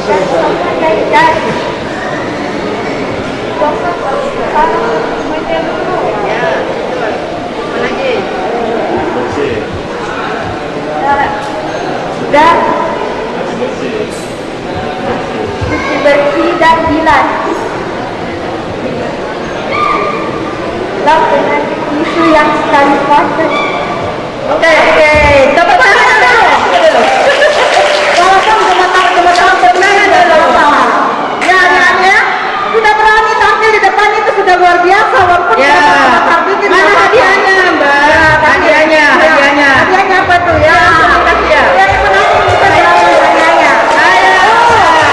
Dan sampai dari menyeluruh. Ya, betul. Apa lagi? Bersih. Dan Bersih. cuci bersih dan bilas. Lap dengan tisu yang sekali pakai. Oke. Tepuk tangan dulu. Walaupun teman-teman benar sama. Ya, adik-adik, sudah berani tampil di depan itu sudah luar biasa. Walaupun Ya. Mana hadiahnya, Mbak? Hadiahnya. Hadiahnya apa tuh ya? Ya. Yang menang bisa diambil hadiahnya. Ayo.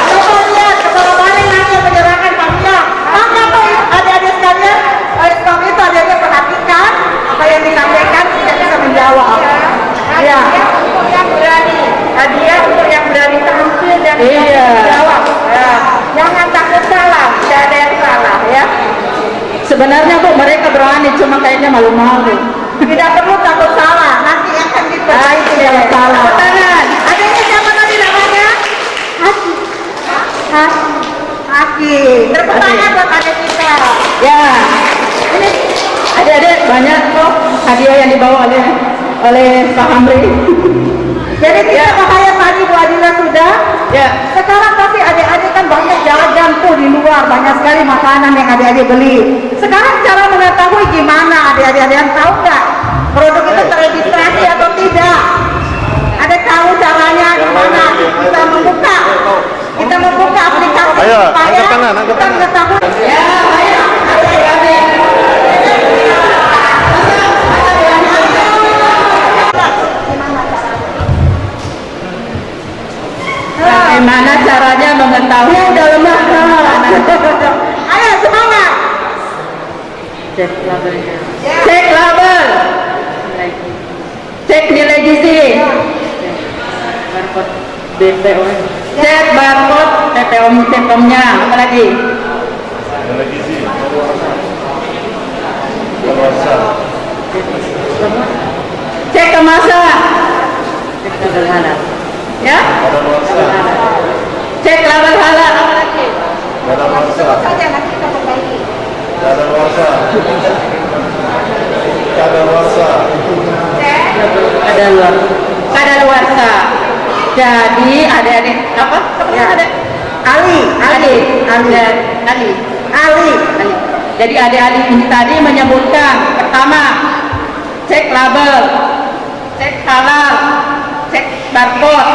Coba lihat, kepala balik nanti menyerahkan hadiah. Maka tuh adik-adik sekalian, oleh sebab itu adik-adik perhatikan apa yang disampaikan tidak bisa menjawab. Ya. Untuk yang berani, hadiah untuk yang berani tampil dan Iya. menjawab. Ya. Jangan takut salah, tidak ada yang salah ya. Sebenarnya Bu, mereka berani, cuma kayaknya malu-malu. Tidak perlu takut salah, nanti akan diperbaiki kalau salah. Tepuk tangan. Adanya siapa tadi namanya? Aki. Aki. Tepuk tangan buat adik kita. Ya. Ini adik-adik banyak kok hadiah yang dibawa oleh Pak Hamri. Jadi kita bahaya tadi Bu Adila sudah. Ya. Sekarang pasti adik-adik kan banyak jajan tuh di luar, banyak sekali makanan yang adik-adik beli. Sekarang cara mengetahui gimana adik-adik, ada yang tahu nggak produk itu terregistrasi atau tidak? Ada tahu caranya gimana? Kita membuka aplikasi Ayo, supaya angkat tangan, angkat kita tangan. mengetahui. Ya, ayo. Adik-adik. Bagaimana caranya mengetahui dalam makanan? Ayo semangat. Cek labelnya. Cek label. Cek nilai gizi. Barcode BPOM. Cek barcode BPOM-nya. Apa lagi? Ada gizi. Keluarsa. Cek kemasan. Cek label halal. Ya? Ada luarsa. Cek label halal. Apa lagi? Ada luarsa. Saja nanti kita perbaiki. Ada luarsa. Ada luarsa. Kadaluarsa. Jadi adik-adik apa? Ya. Adik. Ali. Jadi adik-adik ini tadi menyebutkan pertama cek label, cek halal, cek barcode,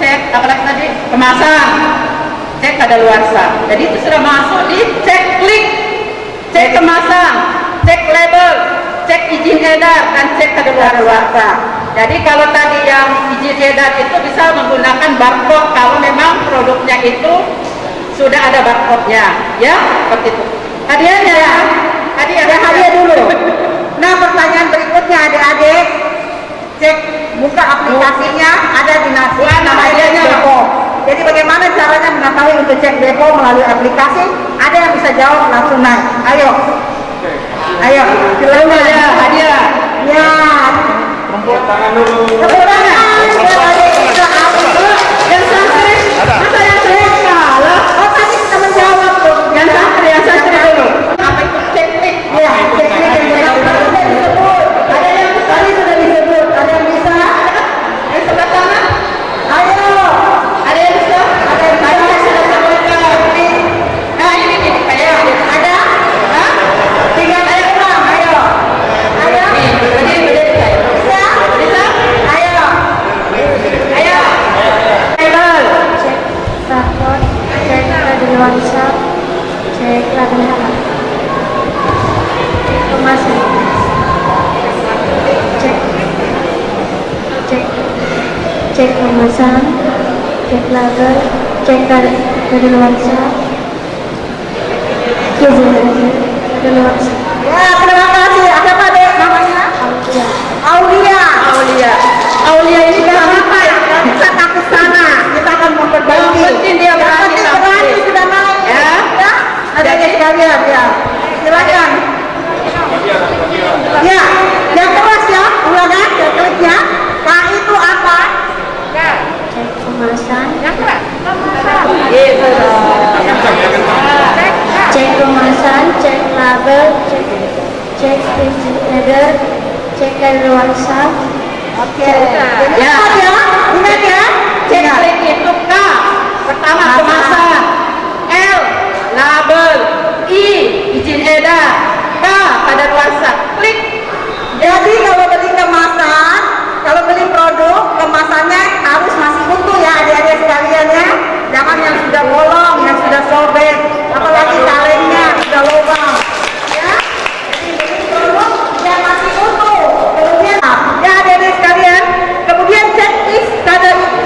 cek apa lagi tadi kemasan, cek kadaluarsa. Jadi itu sudah masuk di cek kemasan, cek label, cek izin edar, dan cek kadaluarsa. Jadi kalau tadi yang izin edar itu bisa menggunakan barcode kalau memang produknya itu sudah ada barcode-nya, ya seperti itu. Hadiahnya ya, hadiah dulu. Nah, pertanyaan berikutnya adik-adik, cek buka aplikasinya, ada di nasi namanya Depo. Jadi bagaimana caranya mengetahui untuk cek Depo melalui aplikasi? Ada yang bisa jawab langsung naik. Ayo, silakan ya, hadiah. Ya, Tepuk tangan dulu. tepuk tangan. Yang santri, masa yang saya kalah? Oh, tadi kita menjawab tuh. Yang santri dulu. Apa itu cek? Ya, cek yang sudah disebut. Ada yang tadi sudah disebut. Ada yang bisa? Yang sebelah sana? Ayo. Ada yang bisa? Ada yang bisa? Saya sudah sebutkan. Nah ini kayak Ada? Hah? Tinggal ayo ulang. Ayo. Ayo. Nih, berdiri saya. Bisa? Bisa? Ayo. Ayo. Label. Cek barcode, cek kadaluarsa, cek label halal, kemasan, cek kemasan, cek label, cek kadaluarsa, izin kadaluarsa. Ya, terima kasih. Ada apa, Dek? Namanya? Aulia. Aulia ini Tidak kan apa-apa ya, nggak bisa takut sana. Kita akan memperbaiki. Yang penting dia berani Yang penting tampil. berani sudah naik. Ya. Ya, ada Jadi- yang sekalian ya. Silakan. Ya, yang keras ya, ulangan, yang kliknya. K itu apa? Cek kemasan, Gitu. cek kemasan, cek label, cek izin edar, cek kadaluarsa. Oke. Ya. Ingat ya. Cek klik itu K. Pertama kemasan. L. Label. I. Izin edar. K. Kadaluarsa. Klik. Jadi kalau beli kemasan, kalau beli produk, kemasannya harus masih utuh ya adik-adik sekalian ya. Jangan yang sudah bolong, yang sudah sobek, apalagi kalengnya sudah lubang. Ya, jadi beli produk yang masih utuh. Kemudian, ya adik-adik sekalian, kemudian cek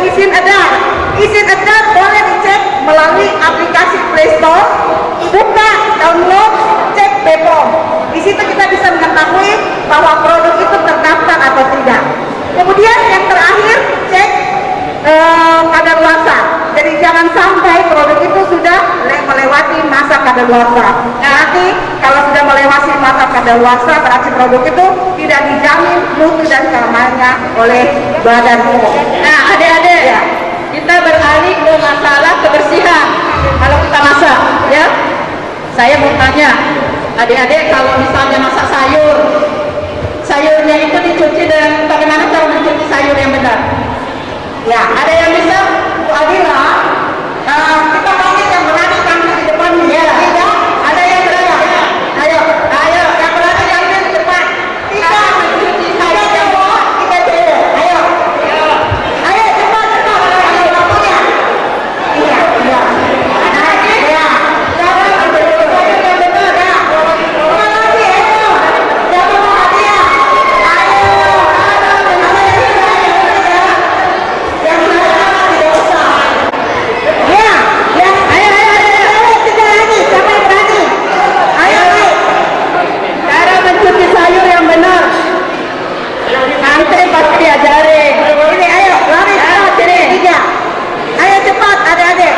izin edar. Izin edar boleh dicek melalui aplikasi Play Store, buka, download, cek BPOM. Di situ kita bisa mengetahui bahwa produk itu terdaftar atau tidak. Kemudian yang terakhir cek kadaluarsa. Jadi jangan sampai produk itu sudah melewati masa kadaluarsa. Nanti kalau sudah melewati masa kadaluarsa berarti produk itu tidak dijamin mutu dan keamanannya oleh Badan POM. Nah, adik-adik, Ya. kita beralih ke masalah kebersihan. Kalau kita masak, ya, saya mau tanya, adik-adik kalau misalnya masak sayur, sayurnya itu dicuci dan bagaimana cara mencuci sayur yang benar? Ya, Ada yang bisa? Bu Adila, kita panggil yang berani tampil di depan nih. Ya. Tidak? Ada yang berani? Ayo, Ayo, yang berani tampil di depan. cara mencuci sayur yang benar. Kita cewek. Ayo. Ayo cepat. Ayo waktunya. Iya. Nah, ya. Cara mencuci sayur yang benar. Ya. Bukan lagi, ayo. Jangan mau hadiah. Ayo. Yang sana tidak usah. Ya. Ya. Ayo. Tiga lagi. Siapa yang berani? Ayo. Cara mencuci sayur yang benar. Nanti pasti diajarin. Ini ayo. Lari. Ya, sini. Tiga. Ayo cepat adik-adik.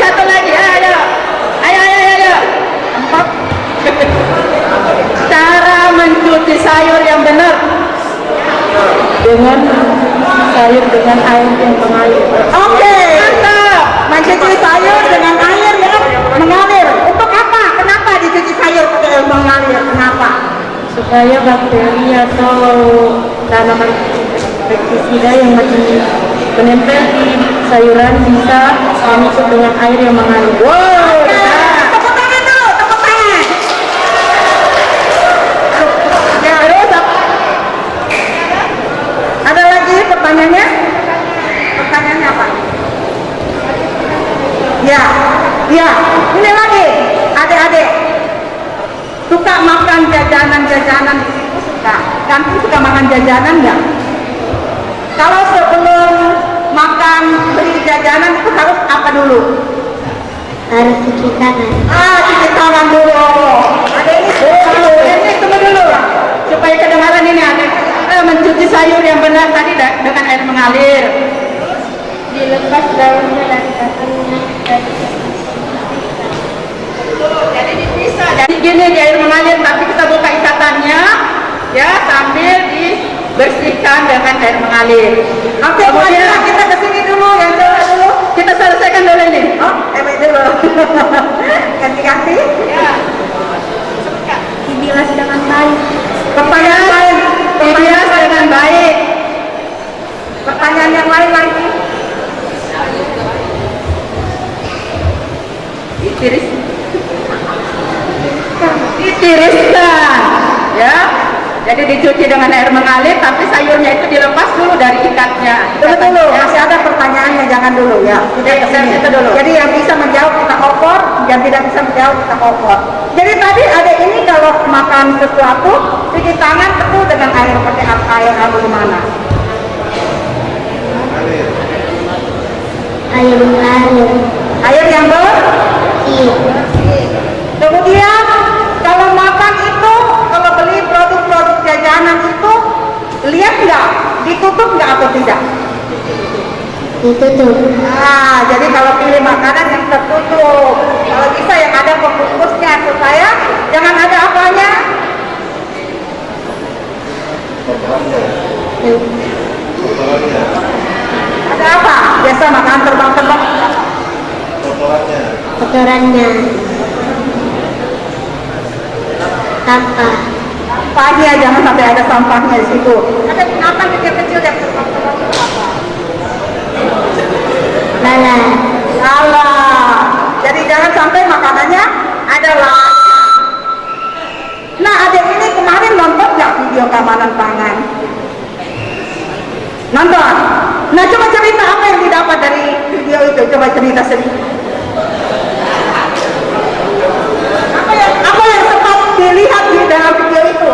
Satu lagi, ayo. Ayo. Empat. Cara mencuci sayur yang benar. Dengan sayur dengan air yang mengalir. Oke. Mantap. Mencuci sayur dengan air yang mengalir. Untuk apa? Kenapa dicuci sayur pakai air mengalir? Kenapa? Supaya bakteri atau tanaman pestisida yang masih menempel di sayuran bisa masuk dengan air yang mengalir. Wow. Tepuk tangan dulu, tepuk tangan. Ya, terus apa? Ada lagi pertanyaannya? Pertanyaannya apa? zaman jajanan nggak? Kalau sebelum makan beli jajanan itu harus apa dulu? Harus cuci tangan. Cuci tangan dulu. Ada ini dulu. Ini tunggu dulu supaya kedengaran ini ada. Mencuci sayur yang benar tadi dengan air mengalir. Dilepas daunnya dan batangnya dari Jadi dipisah. Jadi gini di air mengalir, tapi kita buka ikatannya, ya sambil dibersihkan dengan air mengalir. Oke, kemudian kita kesini dulu, yang dulu. Kita selesaikan dulu ini. Baik dulu. Ganti-ganti. Ya. dibilas dengan baik. Pertanyaan lain. Dibilas dengan baik. Pertanyaan yang lain lagi. Ditiriskan, ya. Jadi dicuci dengan air mengalir, tapi sayurnya itu dilepas dulu dari ikatnya. Tunggu dulu, masih ada pertanyaannya, jangan dulu ya. Kita dulu. Jadi yang bisa menjawab kita opor, yang tidak bisa menjawab kita opor. Jadi tadi ada ini kalau makan sesuatu, cuci tangan tentu dengan air pakai air gimana? Air mengalir. Air yang bersih. Kemudian kalau makan itu, kalau beli produk-produk jajanan itu, lihat nggak, ditutup nggak atau tidak? Ditutup. Jadi kalau pilih makanan yang tertutup, kalau bisa yang ada pembungkusnya supaya jangan ada apanya. Ada apa? Biasa makanan terbang-terbang. Kotorannya. Sampah. Sampahnya jangan sampai ada sampahnya di situ. Ada binatang kecil-kecil yang terbang-terbang itu apa? Lala. Jadi jangan sampai makanannya ada lalanya. Nah, adik ini kemarin nonton nggak video keamanan pangan? Nonton. Nah, coba cerita apa yang didapat dari video itu. Coba cerita sedikit. Apa yang sempat dilihat di dalam video itu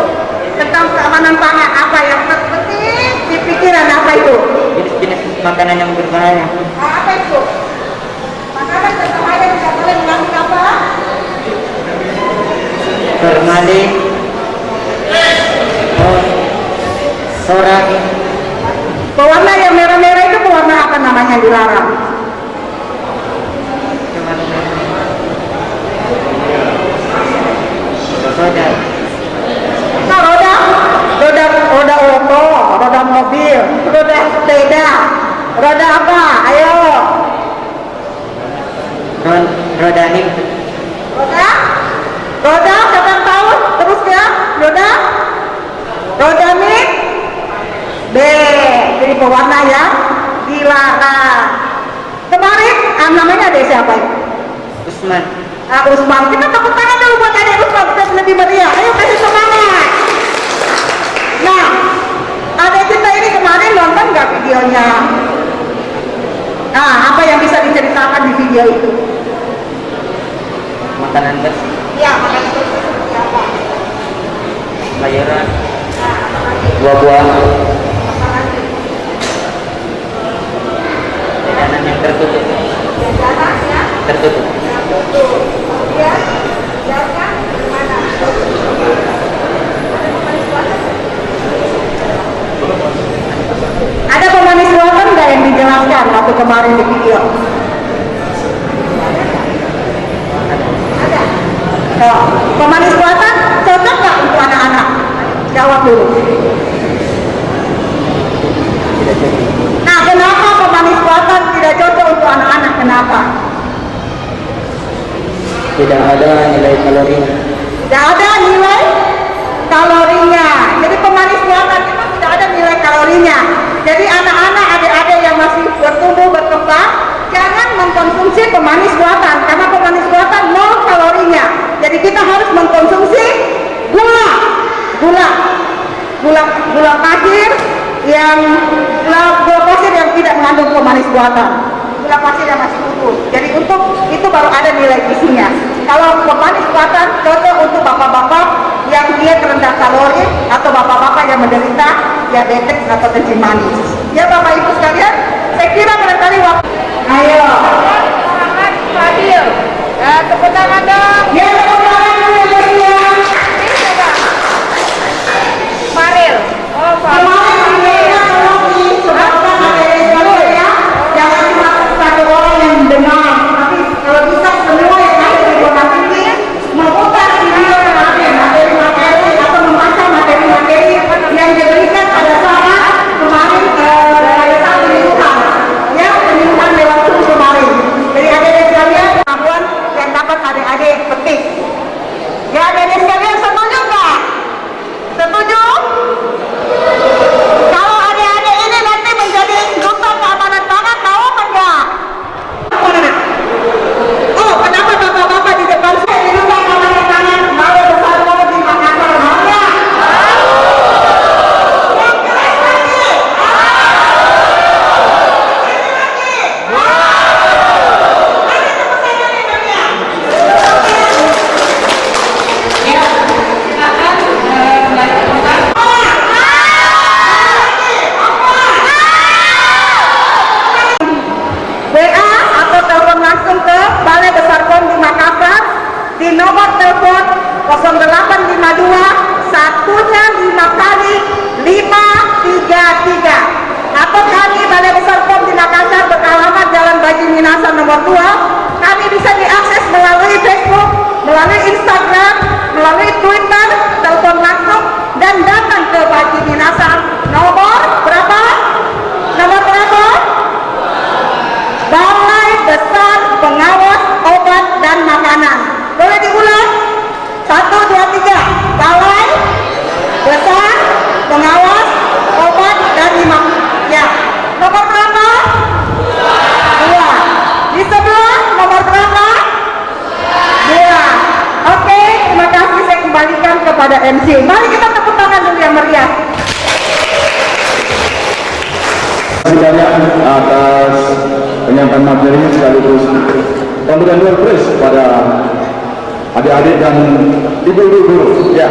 tentang keamanan pangan? Apa yang terpenting di pikiran, apa itu? Jenis-jenis makanan yang berbahaya. Apa itu? Makanan berbahaya yang tidak boleh mengandung apa? Formalin, sorak. Pewarna yang merah-merah itu pewarna apa namanya yang dilarang? Soda. Nah, roda oto, roda mobil, roda sepeda, roda apa? Ayo. Roda nim. Roda siapa yang tahu? Terus ya, roda nim. B. Jadi pewarna ya dilarang. Kemarin namanya ada siapa ya? Usman. Usman. Kita tepuk tangan dulu buat adik Usman, kita lebih meriah. Ayo kasih semangat. Nah, adik kita ini kemarin nonton nggak videonya? Nah, apa yang bisa diceritakan di video itu? Makanan bersih. Ya, makanan bersih seperti apa? Sayuran. Buah-buahan. Jajanan yang tertutup. Jajanannya Tertutup. tertutup. Kemudian jajan gimana? Ada pemanis buatan nggak yang dijelaskan waktu kemarin di video? Ada. Oh, pemanis buatan cocok nggak untuk anak-anak? Jawab dulu. Nah, kenapa pemanis buatan tidak cocok untuk anak-anak? Kenapa? Tidak ada nilai kalorinya. Tidak ada nilai kalorinya. Jadi pemanis buatan itu tidak ada nilai kalorinya. Jadi anak-anak, adik-adik yang masih bertumbuh, berkembang, jangan mengkonsumsi pemanis buatan karena pemanis buatan nol kalorinya. Jadi kita harus mengkonsumsi gula pasir yang gula pasir yang tidak mengandung pemanis buatan. Gula pasir yang masih utuh. Jadi untuk itu baru ada nilai gizinya. Kalau pemanis buatan cocok untuk bapak-bapak yang diet rendah kalori atau bapak-bapak yang menderita diabetes atau kencing manis. Ya Bapak Ibu sekalian, saya kira barangkali waktu. Ayo. Fadil. Tepuk tangan dong. Ya, tepuk tangan dulu ya. Faril. Oh, Faril. Jangan cuma satu orang yang dengar, tapi kalau bisa semua yang ada di ruangan ini memutar video yang ada materi-materi atau membaca materi-materi yang diberikan pada saat kemarin pada saat penyuluhan, ya penyuluhan lewat Zoom kemarin. Jadi adik-adik sekalian, kemampuan yang dapat adik-adik petik. Ya adik-adik sekalian, setuju nggak? Setuju? Kalau adik-adik ini nanti menjadi duta keamanan pangan, tahu apa enggak? Oh, kenapa bapak-bapak di depan saya di duta keamanan pangan Balai Besar Pom di Makassar? Mau nggak? Yang keras lagi. WA atau telepon langsung ke Balai Besar Pom di Makassar di nomor telepon 0852 satunya 5 kali 533, atau kami Balai Besar Pom di Makassar beralamat Jalan Baji Minasa nomor 2. Kami bisa diakses melalui Facebook, melalui Instagram, melalui Twitter, telepon langsung, dan datang ke Baji Minasa. Nomor berapa? Nomor berapa? Balai Besar Pengawas Obat dan Makanan. Boleh diulang? 1, 2, 3. Balai Besar Pengawas Obat dan Makanan. Ya. Nomor berapa? 2. Di sebelah nomor berapa? 2. Oke, terima kasih. Saya kembalikan kepada MC. Mari kita tepuk tangan dulu yang meriah. Terima kasih banyak atas penyampaian materinya sekaligus pemberian surprise pada adik-adik dan ibu-ibu guru. Ya,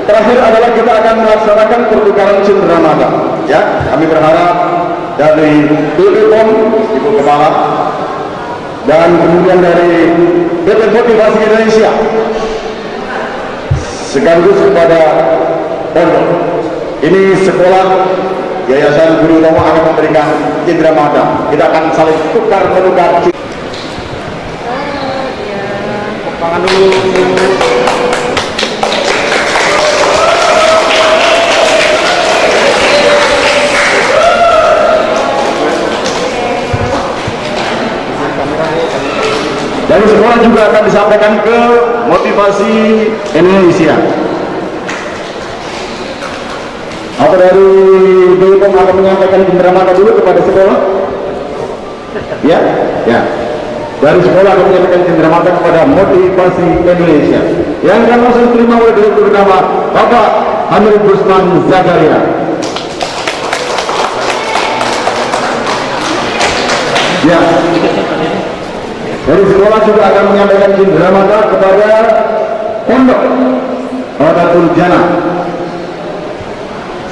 terakhir adalah kita akan melaksanakan pertukaran cenderamata. Ya, kami berharap dari BPOM, Ibu Kepala, dan kemudian dari PT Motivasi Indonesia, sekaligus kepada pondok. Ini sekolah Yayasan Guru Utama akan memberikan cenderamata. Kita akan saling tukar-menukar. Tangan dulu. Dari sekolah juga akan disampaikan ke Motivasi Indonesia. Atau dari BPOM akan menyampaikan cenderamata dulu kepada sekolah? Ya, ya. Dari sekolah akan menyampaikan cenderamata kepada Motivasi Indonesia. Yang akan langsung diterima oleh Direktur Utama Bapak Hamid Busman Zakaria. Ya. Dari sekolah juga akan menyampaikan cenderamata kepada Pondok Rodatul Jannah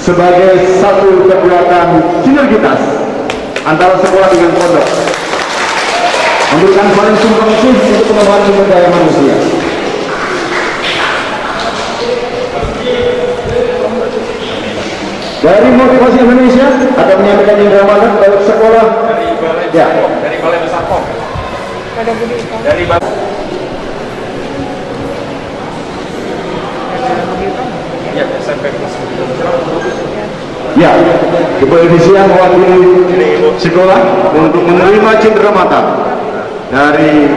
sebagai satu kekuatan sinergitas antara sekolah dengan pondok, memberikan saling sumbangsih untuk pengembangan sumber daya manusia. Dari Motivasi Indonesia akan menyampaikan cenderamata kepada sekolah Dari Balai Besar Pom. Dari Ya, SMP kelas 9. Ya, Ibu Indonesia mewakili sekolah untuk menerima cenderamata dari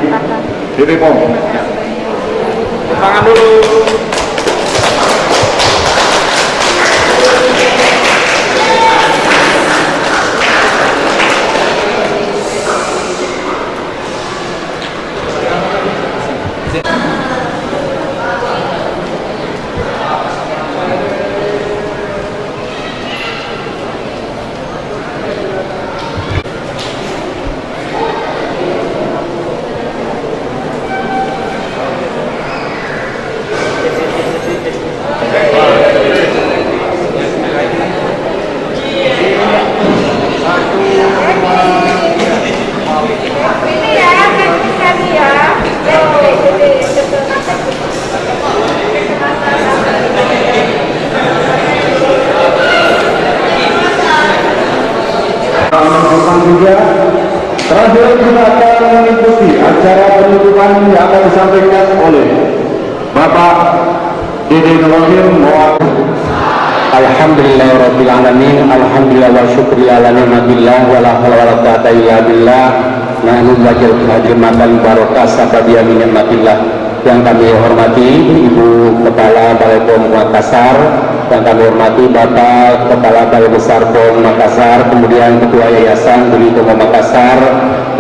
BPOM. Tangan dulu. sudah. Terakhir kita akan mengikuti acara penutupan yang akan disampaikan oleh Bapak Dede Nurul mewakili. Alhamdulillahirabbil alamin, alhamdulillah wa syukril ala ni'matillah wa la haula wa la quwwata illa billah. Nahnu wajal hadirin barokah sababiyah min ni'matillah. Yang kami hormati Ibu Kepala Balai POM Makassar, yang kami hormati Bapak Kepala Balai Besar POM Makassar, kemudian Ketua Yayasan Budi Utomo Makassar,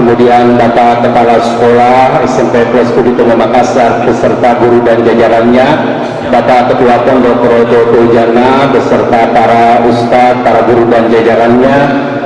kemudian Bapak Kepala Sekolah SMP Plus Budi Utomo Makassar beserta guru dan jajarannya, Bapak Ketua Pondok Rojo Jana beserta para ustadz, para guru dan jajarannya,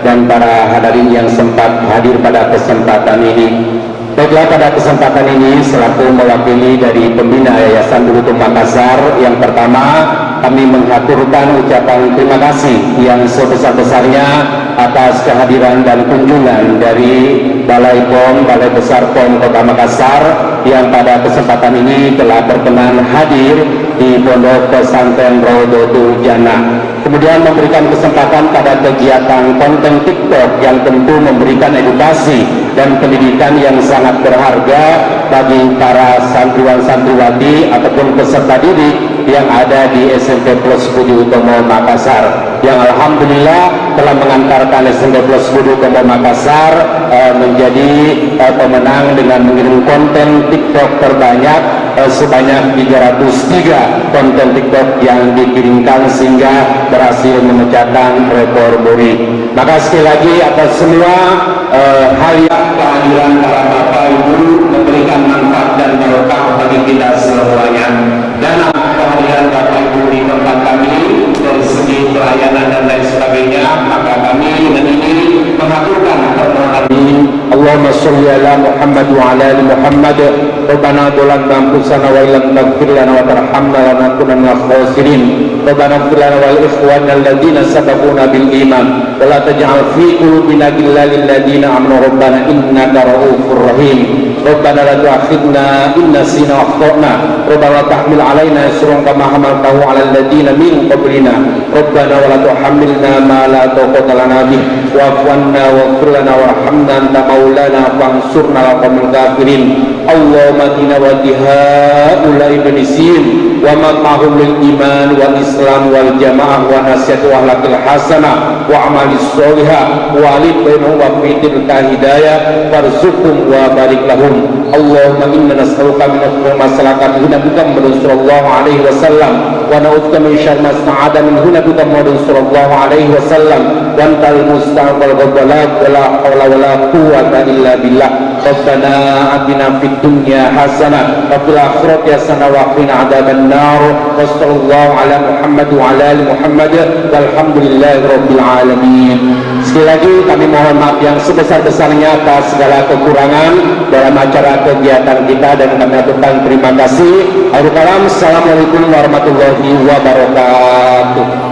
dan para hadirin yang sempat hadir pada kesempatan ini. Baiklah, pada kesempatan ini selaku mewakili dari pembina Yayasan Budi Utomo Makassar, yang pertama kami mengaturkan ucapan terima kasih yang sebesar-besarnya atas kehadiran dan kunjungan dari Balai POM, Balai Besar POM Kota Makassar, yang pada kesempatan ini telah berkenan hadir di Pondok Pesantren Rodotul Jannah. Kemudian memberikan kesempatan pada kegiatan konten TikTok yang tentu memberikan edukasi dan pendidikan yang sangat berharga bagi para santriwan-santriwati ataupun peserta didik yang ada di SMP Plus Budi Utomo Makassar, yang alhamdulillah telah mengantarkan SMP Plus Budi Utomo Makassar menjadi pemenang dengan mengirim konten TikTok terbanyak sebanyak 303 konten TikTok yang dikirimkan, sehingga berhasil memecahkan rekor muri. Maka sekali lagi atas semua hal yang kehadiran para Bapak Ibu memberikan manfaat dan barokah bagi kita semuanya, dan kehadiran Bapak Ibu di tempat kami dari segi pelayanan dan lain sebagainya, maka kami dengan ini mengaturkan permohonan ini. Allahumma sholli ala Muhammad wa ala ali Muhammad. Rabbana dzalamna anfusana wa illam taghfir lana wa tarhamna lanakunanna minal khasirin. Rabbana ighfir lana wal ikhwana alladziina sabaquna bil iman wa la taj'al fi qulubina ghillan lil ladziina amanu rabbana innaka ra'ufur rahim. Rabbana la tu'akhidna in nasina wa akhtana. Rabbana la tahmil 'alaina isran kama hamaltahu 'alal ladziina min qablina. Rabbana wa la tuhammilna ma la taqata lana bih wa'fu 'anna waghfir lana warhamna anta maulana fansurna 'alal qawmil kafirin. Allahumma tina wa haulai benisin wa maqahum lil iman wal islam wal jamaah wa nasihat wa akhlaqil hasanah wa amalis sholihah wa alif bainahum wa fitil hidayah warzuqhum wa barik lahum. Allahumma inna nas'aluka min afdal masalahati nabiyika Muhammad sallallahu alaihi wasallam wa na'udzubika min syarri ma sa'ada min nabiyika Muhammad sallallahu alaihi wasallam wa antal musta'an wal ghadab wa la hawla wa la quwwata illa billah. Rabbana atina fid dunya hasanah wa fil akhirati hasanah wa qina adzaban nar. Wassallallahu ala Muhammad wa ala ali Muhammad walhamdulillahi rabbil alamin. Sekali lagi kami mohon maaf yang sebesar-besarnya atas segala kekurangan dalam acara kegiatan kita, dan kami aturkan terima kasih. Akhirul kalam, assalamualaikum warahmatullahi wabarakatuh.